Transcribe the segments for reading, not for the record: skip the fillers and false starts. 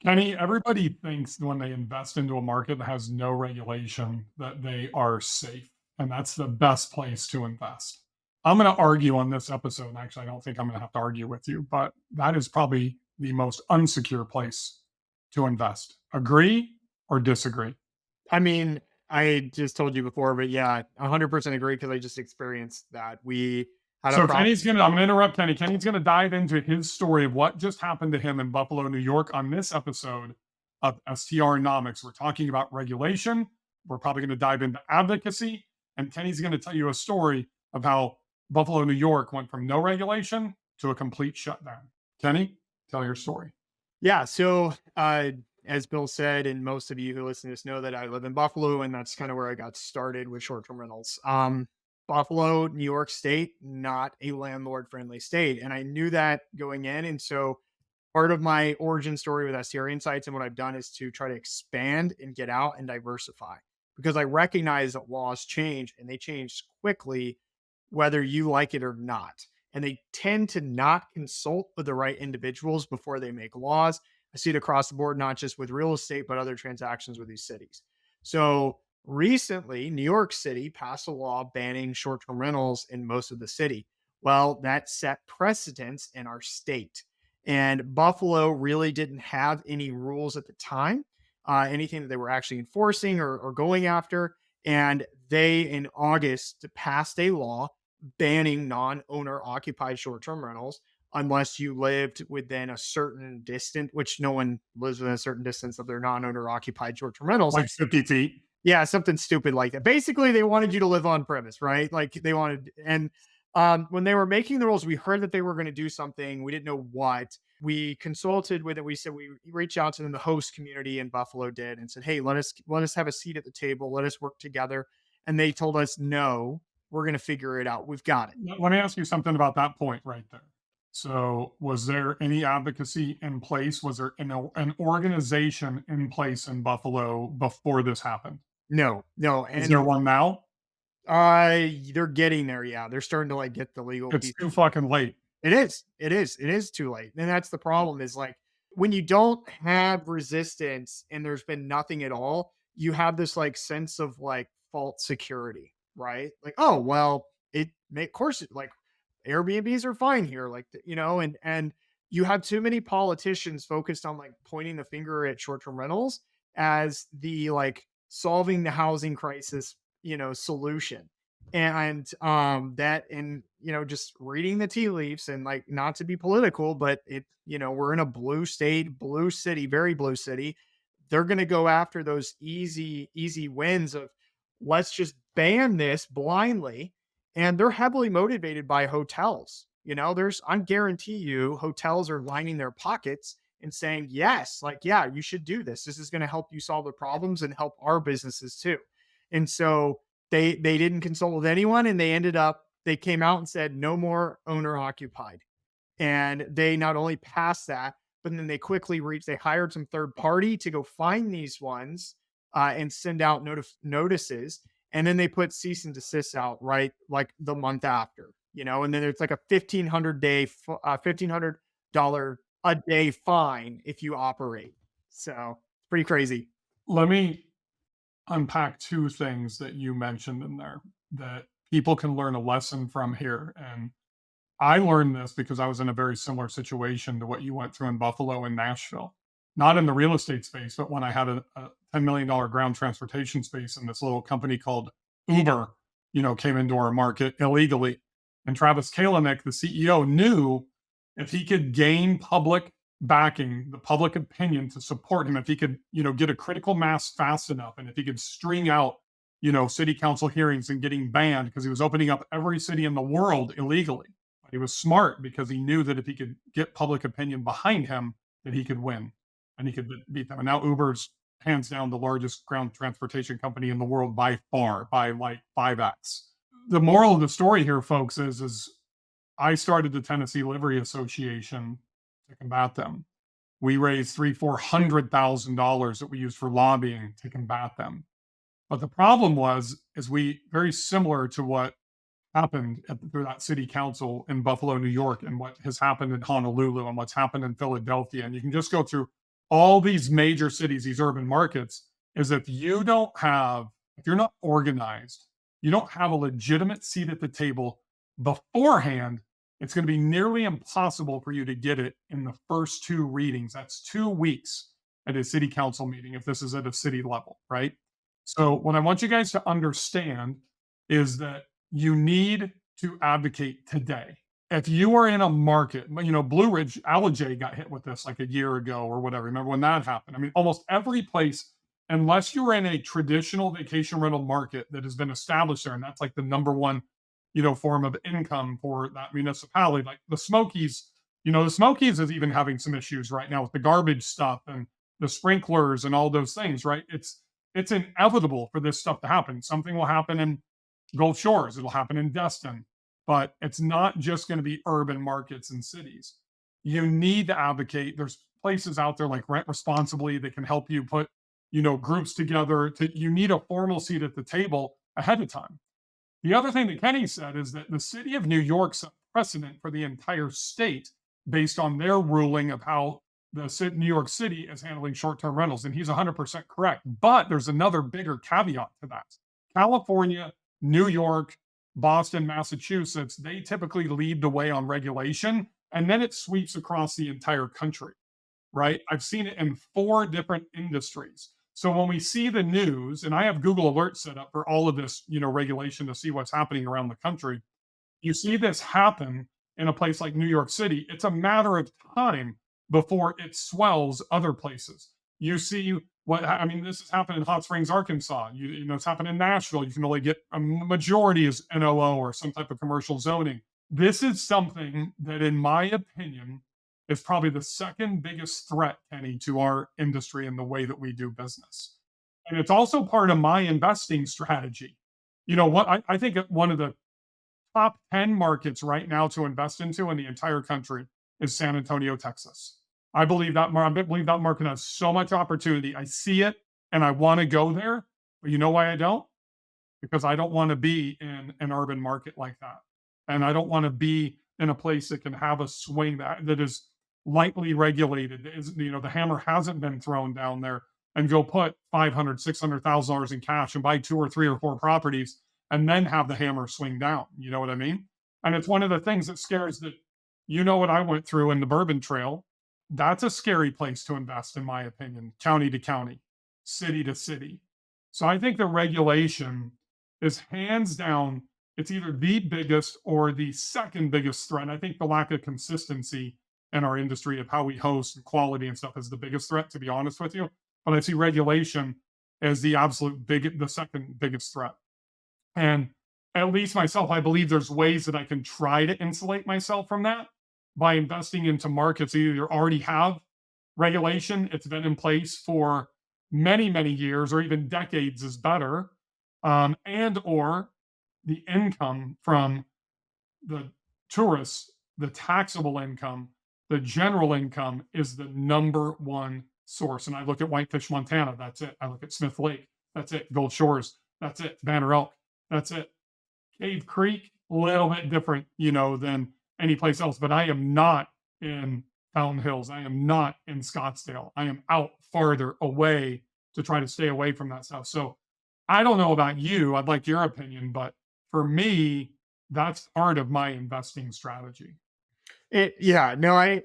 Kenny, everybody thinks when they invest into a market that has no regulation that they are safe, and that's the best place to invest. I'm going to argue on this episode, and actually, I don't think I'm going to have to argue with you, but that is probably the most unsecure place to invest. Agree or disagree? I mean, I just told you before, but yeah, 100% agree because I just experienced that. We had a So problem. I'm going to interrupt Kenny. Kenny's going to dive into his story of what just happened to him in Buffalo, New York on this episode of STRonomics. We're talking about regulation. We're probably going to dive into advocacy. And Kenny's going to tell you a story of how Buffalo, New York went from no regulation to a complete shutdown. Kenny, tell your story. Yeah. As Bill said, and most of you who listen to this know that I live in Buffalo, and that's kind of where I got started with short term rentals. Buffalo, New York State, not a landlord friendly state. And I knew that going in. And so part of my origin story with STR Insights and what I've done is to try to expand and get out and diversify because I recognize that laws change and they change quickly, whether you like it or not. And they tend to not consult with the right individuals before they make laws. I see it across the board, not just with real estate, but other transactions with these cities. So recently, New York City passed a law banning short term rentals in most of the city. Well, that set precedents in our state. And Buffalo really didn't have any rules at the time, anything that they were actually enforcing or going after. And they, in August, passed a law banning non owner occupied short term rentals unless you lived within a certain distance, which no one lives within a certain distance of their non owner occupied short term rentals. Like 50 feet. Yeah, something stupid like that. Basically, they wanted you to live on premise, right? Like they wanted, and when they were making the rules, we heard that they were going to do something. We didn't know what. We consulted with it. We said we reached out to them, the host community in Buffalo did, and said, "Hey, let us have a seat at the table. Let us work together." And they told us, "No, we're going to figure it out. We've got it." Let me ask you something about that point right there. So, was there any advocacy in place? Was there an organization in place in Buffalo before this happened? No, no, Is there and one now? they're getting there. Yeah, they're starting to like get the legal It's piece. too fucking late. It is. It is. It is too late. And that's the problem is like when you don't have resistance and there's been nothing at all, you have this like sense of like false security, right? Like, oh, well, of course, like Airbnbs are fine here. Like, and you have too many politicians focused on like pointing the finger at short term rentals as the like solving the housing crisis, solution and that and just reading the tea leaves and like not to be political but we're in a blue state, blue city, very blue city. They're going to go after those easy wins of let's just ban this blindly, and they're heavily motivated by hotels. There's I guarantee you hotels are lining their pockets and saying yes, like, yeah, you should do this is going to help you solve the problems and help our businesses too. And so they didn't consult with anyone, and they came out and said no more owner occupied. And they not only passed that, but then they hired some third party to go find these ones and send out notices. And then they put cease and desist out right like the month after, and then it's like a $1,500 a day fine if you operate. So it's pretty crazy. Let me unpack two things that you mentioned in there that people can learn a lesson from here. And I learned this because I was in a very similar situation to what you went through in Buffalo and Nashville. Not in the real estate space, but when I had a $10 million ground transportation space and this little company called Uber, came into our market illegally. And Travis Kalanick, the CEO, knew if he could gain public backing, the public opinion to support him, if he could, get a critical mass fast enough, and if he could string out, city council hearings and getting banned because he was opening up every city in the world illegally. But he was smart because he knew that if he could get public opinion behind him, that he could win and he could beat them. And now Uber's hands down the largest ground transportation company in the world by far, by like 5x. The moral of the story here, folks, is I started the Tennessee Livery Association to combat them. We raised $400,000 that we used for lobbying to combat them. But the problem is we very similar to what happened through that city council in Buffalo, New York, and what has happened in Honolulu and what's happened in Philadelphia. And you can just go through all these major cities, these urban markets, is if you're not organized, you don't have a legitimate seat at the table beforehand, it's going to be nearly impossible for you to get it in the first two readings. That's 2 weeks at a city council meeting if this is at a city level, right? So, what I want you guys to understand is that you need to advocate today. If you are in a market, Blue Ridge, Alij got hit with this like a year ago or whatever. Remember when that happened? I mean, almost every place, unless you're in a traditional vacation rental market that has been established there, and that's like the number one, form of income for that municipality, like the Smokies, the Smokies is even having some issues right now with the garbage stuff and the sprinklers and all those things, right? It's inevitable for this stuff to happen. Something will happen in Gulf Shores, it'll happen in Destin, but it's not just going to be urban markets and cities. You need to advocate. There's places out there like Rent Responsibly that can help you put, groups together. You need a formal seat at the table ahead of time. The other thing that Kenny said is that the city of New York set precedent for the entire state based on their ruling of how New York City is handling short-term rentals, and he's 100% correct. But there's another bigger caveat to that. California, New York, Boston, Massachusetts, they typically lead the way on regulation, and then it sweeps across the entire country, right? I've seen it in 4 different industries. So when we see the news, and I have Google Alerts set up for all of this, regulation to see what's happening around the country, you see this happen in a place like New York City, it's a matter of time before it swells other places. You see this has happened in Hot Springs, Arkansas. It's happened in Nashville. You can only get a majority as NOO or some type of commercial zoning. This is something that, in my opinion, is probably the second biggest threat, Kenny, to our industry and the way that we do business. And it's also part of my investing strategy. You know what? I think one of the top 10 markets right now to invest into in the entire country is San Antonio, Texas. I believe that market has so much opportunity. I see it and I want to go there. But you know why I don't? Because I don't want to be in an urban market like that. And I don't want to be in a place that can have a swing that is lightly regulated. The hammer hasn't been thrown down there, and go put $500,000-$600,000 in cash and buy 2 or 3 or 4 properties and then have the hammer swing down. You know what I mean? And it's one of the things that scares that, what I went through in the Bourbon Trail. That's a scary place to invest, in my opinion, county to county, city to city. So I think the regulation is hands down, it's either the biggest or the second biggest threat. I think the lack of consistency in our industry of how we host and quality and stuff is the biggest threat, to be honest with you. But I see regulation as the second biggest threat. And at least myself, I believe there's ways that I can try to insulate myself from that by investing into markets that either already have regulation, it's been in place for many, many years or even decades is better, and or the income from the tourists, the taxable income, the general income is the number one source. And I look at Whitefish, Montana, that's it. I look at Smith Lake, that's it. Gold Shores, that's it. Banner Elk, that's it. Cave Creek, a little bit different, than any place else. But I am not in Fountain Hills. I am not in Scottsdale. I am out farther away to try to stay away from that stuff. So I don't know about you. I'd like your opinion, but for me, that's part of my investing strategy. Yeah, no, I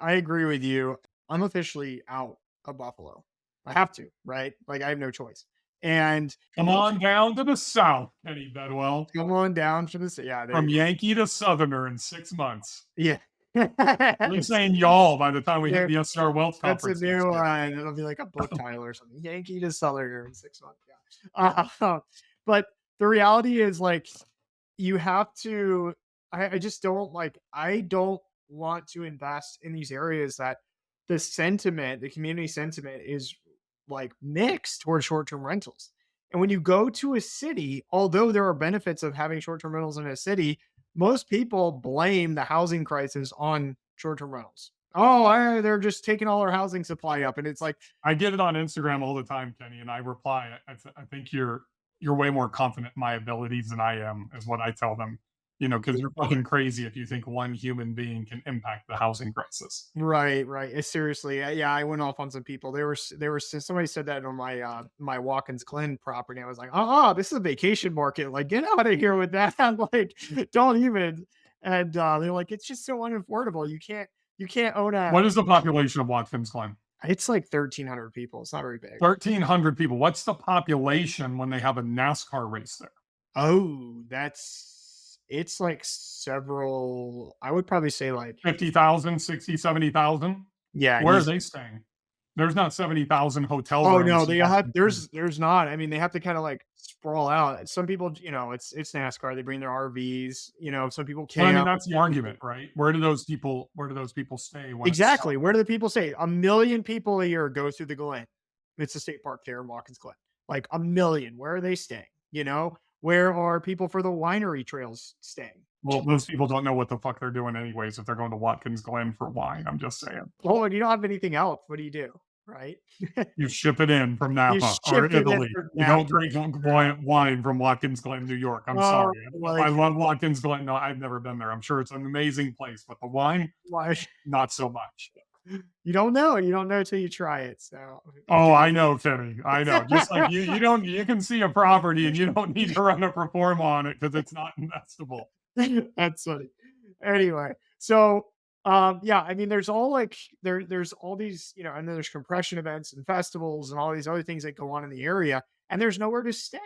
agree with you. I'm officially out of Buffalo. I have to, right? Like I have no choice. And come on down to the South, Kenny Bedwell. Come on down to the yeah. From Yankee to Southerner in 6 months. Yeah. I'm saying y'all by the time we hit the STR Wealth That's Conference. a new one. It'll be like a book title or something. Yankee to Southerner in 6 months. Yeah. But the reality is, like, you have to. I just don't like. I don't want to invest in these areas that the community sentiment is like mixed towards short-term rentals. And when you go to a city, although there are benefits of having short-term rentals in a city, most people blame the housing crisis on short-term rentals. Oh, they're just taking all our housing supply up. And it's like, I get it on Instagram all the time, Kenny, and I reply, I think you're way more confident in my abilities than I am, is what I tell them. because you're fucking crazy if you think one human being can impact the housing crisis. Right, right. Seriously, yeah, I went off on some people. Somebody said that on my my Watkins Glen property. I was like, this is a vacation market. Like, get out of here with that. Like, don't even. And they're like, it's just so unaffordable. You can't own a. What is the population of Watkins Glen? It's like 1,300 people. It's not very big. 1,300 people. What's the population when they have a NASCAR race there? Oh, it's like several. I would probably say like 50,000, 60, 70,000? yeah. Where are they staying? There's not 70,000 hotel Oh rooms. no, they have there's not. I mean, they have to kind of like sprawl out. Some people, it's NASCAR. They bring their RVs. Some people Well, I mean, camp. that's the argument, right? Where do those people stay when it's Exactly. Where do the people stay? 1,000,000 people a year go through the Glen. It's a state park there in Watkins Glen. Like 1,000,000. Where are they staying? Where are people for the winery trails staying? well, those people don't know what the fuck they're doing anyways if they're going to Watkins Glen for wine. I'm just saying. Oh, and you don't have anything else. What do you do? Right? You ship it in from You Napa or ship it in Italy. from You don't Napa. drink wine from Watkins Glen, New York. I'm Oh, sorry. I like, love Watkins Glen. No, I've never been there. I'm sure it's an amazing place, but the wine, why? not so much. You don't know. You don't know till you try it. So Oh, I know, Kenny. I know. Just like you can see a property and you don't need to run a perform on it because it's not investable. That's funny. Anyway, so yeah, I mean, there's all like there's all these, and then there's compression events and festivals and all these other things that go on in the area, and there's nowhere to stay.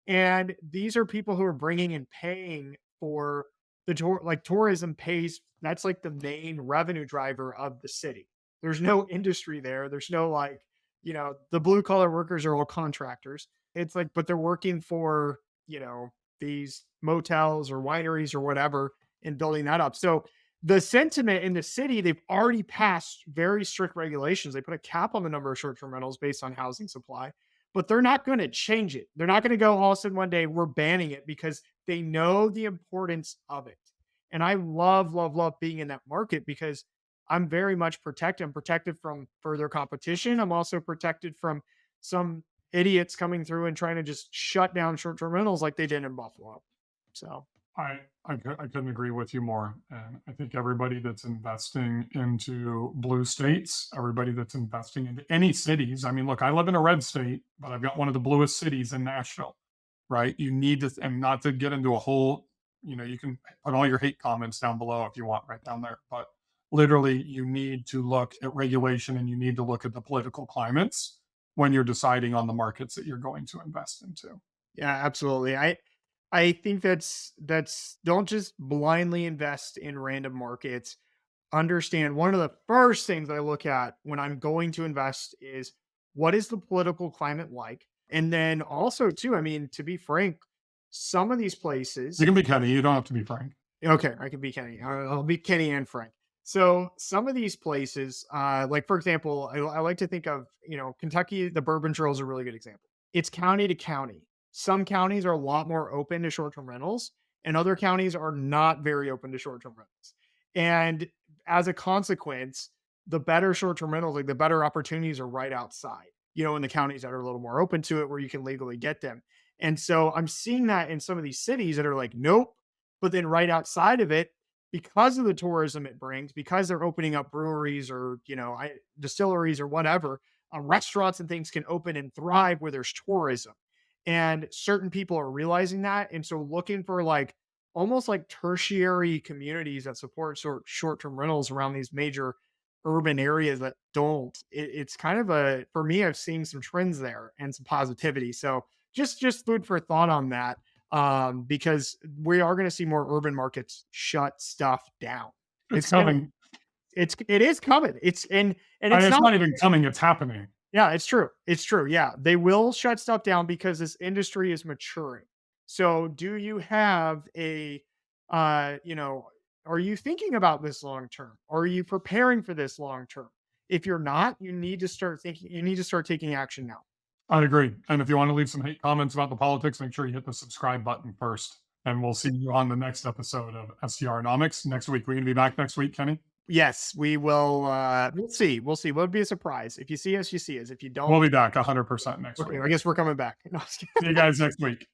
And these are people who are bringing and paying for the tour, like tourism pays. That's like the main revenue driver of the city. There's no industry there. There's no like, the blue collar workers are all contractors. It's like, but they're working for, these motels or wineries or whatever and building that up. So the sentiment in the city, they've already passed very strict regulations. They put a cap on the number of short-term rentals based on housing supply, but they're not going to change it. They're not going to go all of a sudden one day, we're banning it, because they know the importance of it. And I love, love, love being in that market because I'm very much protected. I'm protected from further competition. I'm also protected from some idiots coming through and trying to just shut down short-term rentals like they did in Buffalo. So I couldn't agree with you more. And I think everybody that's investing into blue states, everybody that's investing into any cities. I mean, look, I live in a red state, but I've got one of the bluest cities in Nashville, right? You need to, and not to get into a whole, you can put all your hate comments down below if you want, right down there. But literally, you need to look at regulation and you need to look at the political climates when you're deciding on the markets that you're going to invest into. yeah, absolutely. I think that's don't just blindly invest in random markets. Understand, one of the first things I look at when I'm going to invest is, what is the political climate like? And then also too, I mean, to be frank, some of these places, You can be Kenny. You don't have to be Frank. okay, I can be Kenny. I'll be Kenny and Frank. So some of these places, like for example, I like to think of, Kentucky, the Bourbon Trail is a really good example. It's county to county. Some counties are a lot more open to short-term rentals, and other counties are not very open to short-term rentals. And as a consequence, the better short-term rentals, like the better opportunities, are right outside, in the counties that are a little more open to it where you can legally get them. And so I'm seeing that in some of these cities that are like, nope. But then right outside of it, because of the tourism it brings, because they're opening up breweries or, distilleries or whatever, restaurants and things can open and thrive where there's tourism. And certain people are realizing that. And so looking for like almost like tertiary communities that support short-term rentals around these major urban areas that don't. It's kind of for me, I've seen some trends there and some positivity. So just food for thought on that. Because we are going to see more urban markets shut stuff down. It's coming. It is coming. It's It's not even coming. It's happening. Yeah, it's true. It's true. Yeah, they will shut stuff down because this industry is maturing. So, do you have are you thinking about this long term? Are you preparing for this long term? If you're not, you need to start thinking. You need to start taking action now. I'd agree. And if you want to leave some hate comments about the politics, make sure you hit the subscribe button first. And we'll see you on the next episode of STRonomics next week. We're going to be back next week, Kenny. Yes, we will. We'll see. We'll see. What would be a surprise? If you see us, you see us. If you don't, We'll be back 100% next okay, week. I guess we're coming back. No, See you guys next week.